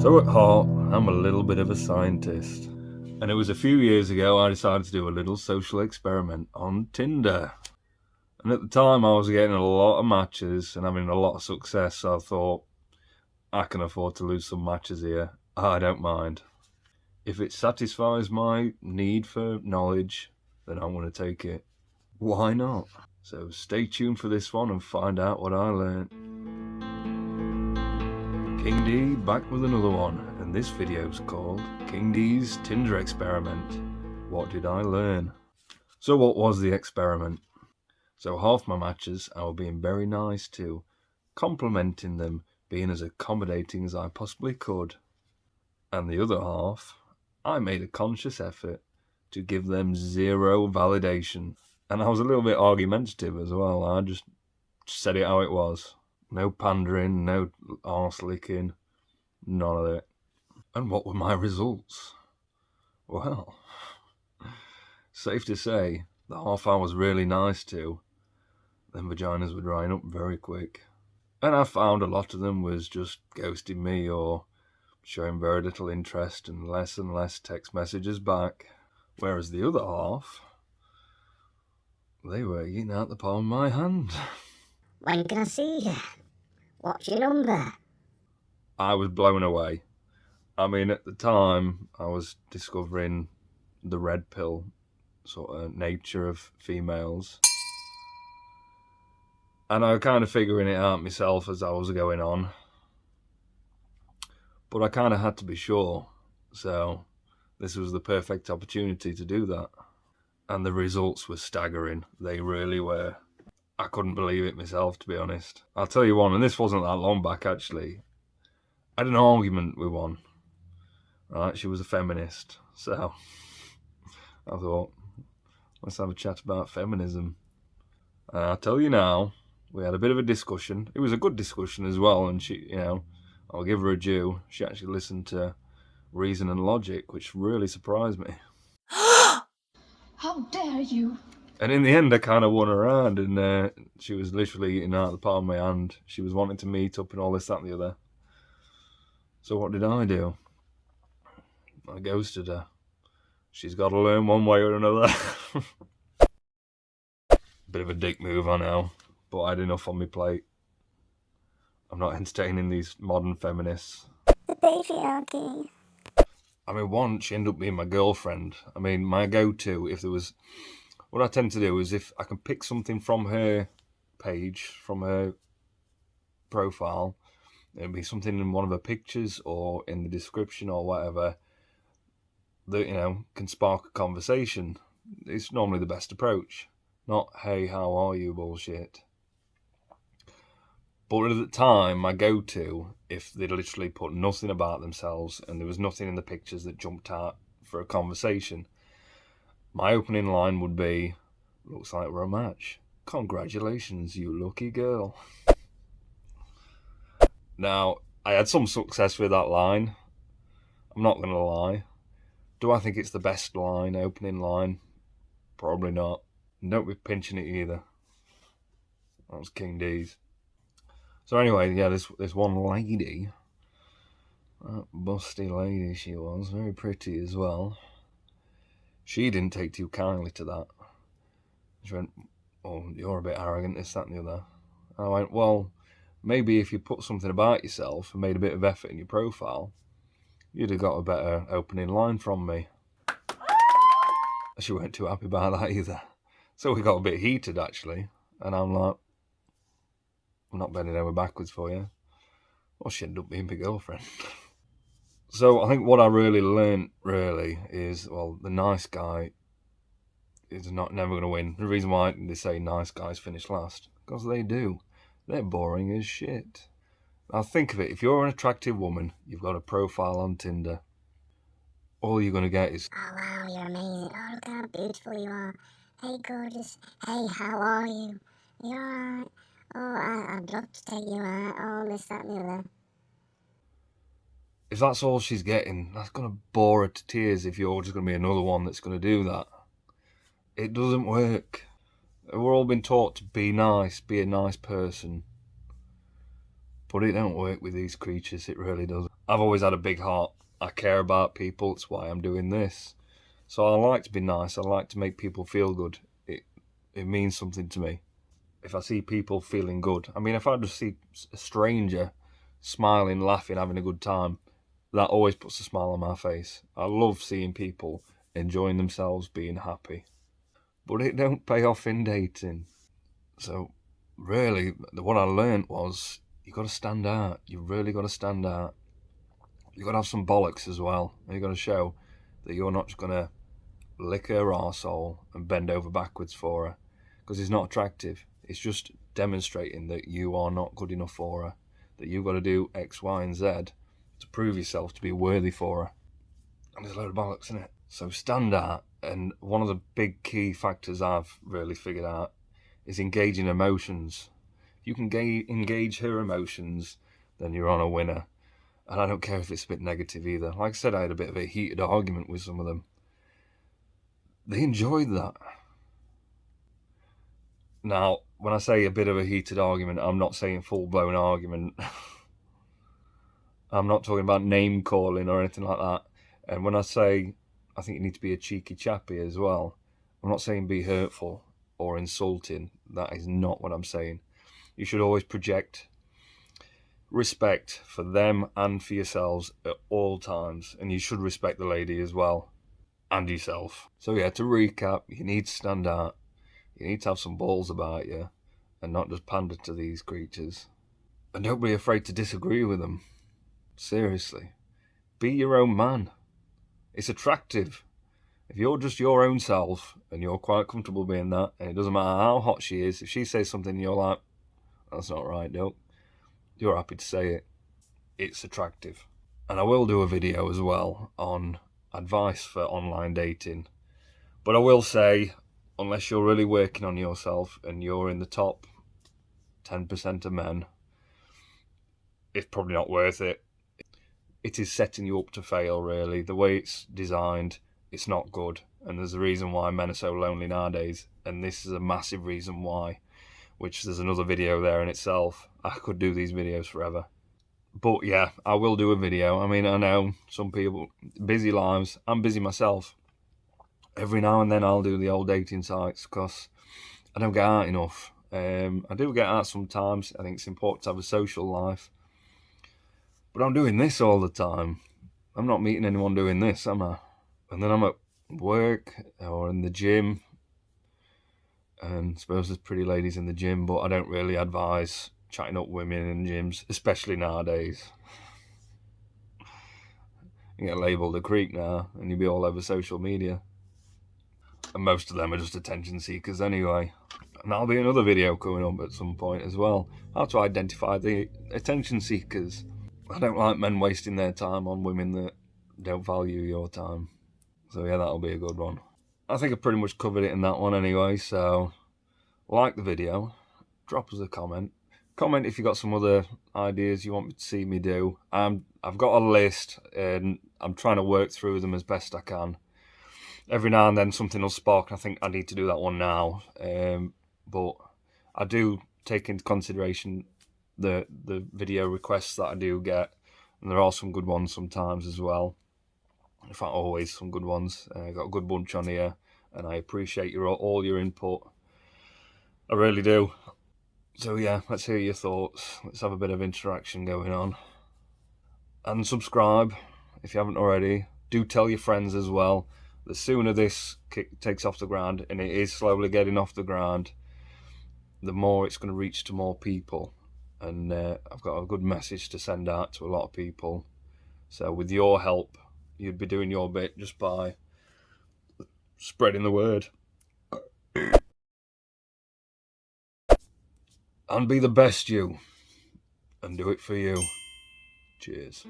So at heart, I'm a little bit of a scientist. And it was a few years ago I decided to do a little social experiment on Tinder. And at the time I was getting a lot of matches and having a lot of success, so I thought, I can afford to lose some matches here. I don't mind. If it satisfies my need for knowledge, then I'm going to take it. Why not? So stay tuned for this one and find out what I learned. King D back with another one, and this video's called King D's Tinder Experiment. What did I learn? So what was the experiment? So half my matches I was being very nice to, complimenting them, being as accommodating as I possibly could. And the other half, I made a conscious effort to give them zero validation. And I was a little bit argumentative as well. I just said it how it was. No pandering, no arse licking, none of it. And what were my results? Well, safe to say, the half I was really nice to, them vaginas were drying up very quick. And I found a lot of them was just ghosting me or showing very little interest and less text messages back. Whereas the other half, they were eating out the palm of my hand. When can I see you? What's your number? I was blown away. I mean, at the time, I was discovering the red pill sort of nature of females. And I was kind of figuring it out myself as I was going on. But I kind of had to be sure. So this was the perfect opportunity to do that. And the results were staggering. They really were. I couldn't believe it myself, to be honest. I'll tell you one, and this wasn't that long back actually. I had an argument with one. Right, she was a feminist. So I thought, let's have a chat about feminism. And I'll tell you now, we had a bit of a discussion. It was a good discussion as well, and she, I'll give her a due. She actually listened to reason and logic, which really surprised me. How dare you! And in the end, I kind of won her around, and she was literally eating out of the palm of my hand. She was wanting to meet up and all this, that, and the other. So what did I do? I ghosted her. She's got to learn one way or another. Bit of a dick move, I know, but I had enough on my plate. I'm not entertaining these modern feminists. The patriarchy. I mean, one, she ended up being my girlfriend. I mean, my go-to, if there was... What I tend to do is if I can pick something from her page, from her profile, it'll be something in one of her pictures or in the description or whatever that, can spark a conversation. It's normally the best approach. Not, hey, how are you bullshit. But at the time, my go-to, if they'd literally put nothing about themselves and there was nothing in the pictures that jumped out for a conversation, my opening line would be, looks like we're a match. Congratulations, you lucky girl. Now, I had some success with that line. I'm not going to lie. Do I think it's the best line, opening line? Probably not. And don't be pinching it either. That was King D's. So anyway, yeah, this one lady, that busty lady she was, very pretty as well. She didn't take too kindly to that. She went, oh, you're a bit arrogant, this, that and the other. I went, well, maybe if you put something about yourself and made a bit of effort in your profile, you'd have got a better opening line from me. She weren't too happy about that either. So we got a bit heated actually, and I'm like, I'm not bending over backwards for you. Well, she ended up being my girlfriend. So I think what I really learned is, well, the nice guy is never going to win. The reason why they say nice guys finish last, because they do. They're boring as shit. Now think of it, if you're an attractive woman, you've got a profile on Tinder, all you're going to get is, Oh wow, you're amazing. Oh, look how beautiful you are. Hey, gorgeous. Hey, how are you? You alright? Oh, I'd love to take you out. Oh, this, that, and the other. if that's all she's getting, that's going to bore her to tears if you're just going to be another one that's going to do that. It doesn't work. We're all been taught to be nice, be a nice person. But it don't work with these creatures, it really doesn't. I've always had a big heart. I care about people. It's why I'm doing this. So I like to be nice. I like to make people feel good. It means something to me. If I see people feeling good, I mean, if I just see a stranger smiling, laughing, having a good time, that always puts a smile on my face. I love seeing people enjoying themselves, being happy. But it don't pay off in dating. So really, what I learned was you got to stand out. You really got to stand out. You got to have some bollocks as well. And you got to show that you're not just going to lick her arsehole and bend over backwards for her, because it's not attractive. It's just demonstrating that you are not good enough for her, that you've got to do X, Y, and Z to prove yourself to be worthy for her. And there's a load of bollocks in it. So stand out. And one of the big key factors I've really figured out is engaging emotions. If you can engage her emotions, then you're on a winner. And I don't care if it's a bit negative either. Like I said, I had a bit of a heated argument with some of them. They enjoyed that. Now, when I say a bit of a heated argument, I'm not saying full-blown argument. I'm not talking about name calling or anything like that. And when I say I think you need to be a cheeky chappy as well, I'm not saying be hurtful or insulting. That is not what I'm saying. You should always project respect for them and for yourselves at all times. And you should respect the lady as well, and yourself. So yeah, to recap, you need to stand out. You need to have some balls about you and not just pander to these creatures. And don't be afraid to disagree with them. Seriously. Be your own man. It's attractive. If you're just your own self and you're quite comfortable being that, and it doesn't matter how hot she is, if she says something and you're like, that's not right, no, you're happy to say it. It's attractive. And I will do a video as well on advice for online dating. But I will say, unless you're really working on yourself and you're in the top 10% of men, it's probably not worth it. It is setting you up to fail, really. The way it's designed, it's not good. And there's a reason why men are so lonely nowadays. And this is a massive reason why, which there's another video there in itself. I could do these videos forever. But yeah, I will do a video. I mean, I know some people, busy lives. I'm busy myself. Every now and then I'll do the old dating sites because I don't get out enough. I do get out sometimes. I think it's important to have a social life. But I'm doing this all the time. I'm not meeting anyone doing this, am I? And then I'm at work or in the gym. And I suppose there's pretty ladies in the gym, but I don't really advise chatting up women in gyms, especially nowadays. You get labelled a creep now, and you'll be all over social media. And most of them are just attention seekers anyway. And that'll be another video coming up at some point as well. How to identify the attention seekers. I don't like men wasting their time on women that don't value your time. So yeah, that'll be a good one. I think I pretty much covered it in that one anyway, so like the video, drop us a comment. Comment if you've got some other ideas you want me to see me do. I've got a list and I'm trying to work through them as best I can. Every now and then something will spark and I think I need to do that one now. But I do take into consideration the video requests that I do get, and there are some good ones sometimes as well. In fact, always some good ones. I got a good bunch on here, and I appreciate all your input. I really do. So yeah, let's hear your thoughts. Let's have a bit of interaction going on. And subscribe if you haven't already. Do tell your friends as well. The sooner this takes off the ground, and it is slowly getting off the ground, the more it's going to reach to more people. And I've got a good message to send out to a lot of people. So with your help, you'd be doing your bit just by spreading the word. And be the best you. And do it for you. Cheers.